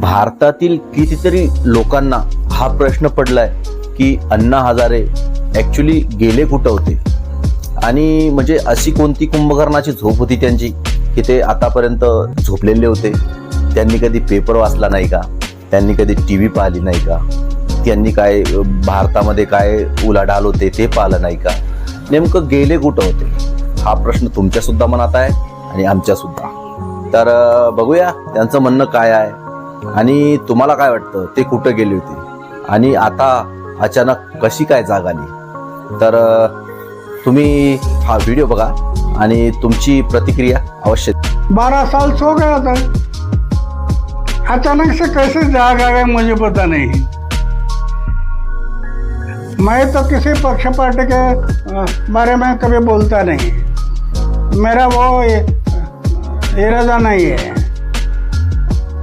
भारतातील कितीतरी लोकांना हा प्रश्न पडलाय की अण्णा हजारे ॲक्च्युली गेले कुठं होते. आणि म्हणजे अशी कोणती कुंभकर्णाची झोप होती त्यांची की ते आतापर्यंत झोपलेले होते. त्यांनी कधी पेपर वाचला नाही का? त्यांनी कधी टी व्ही पाहिली नाही का? त्यांनी काय भारतामध्ये काय उलाढाल होते ते पाहिलं नाही का? नेमकं गेले कुठं होते हा प्रश्न तुमच्या सुद्धा मनात आहे आणि आमच्या सुद्धा. तर बघूया त्यांचं म्हणणं काय आहे आणि तुम्हाला काय वाटतं ते कुठं गेले होते आणि आता अचानक कशी काय जाग आली. तर तुम्ही हा व्हिडिओ बघा आणि तुमची प्रतिक्रिया अवश्य. 12 साल सो गया था, अचानक से कैसे जाग आ गया मुझे पता नहीं. मैं तो किसी पक्ष पार्टी के बारे में कभी बोलता नहीं. मेरा वो इरादा नहीं है.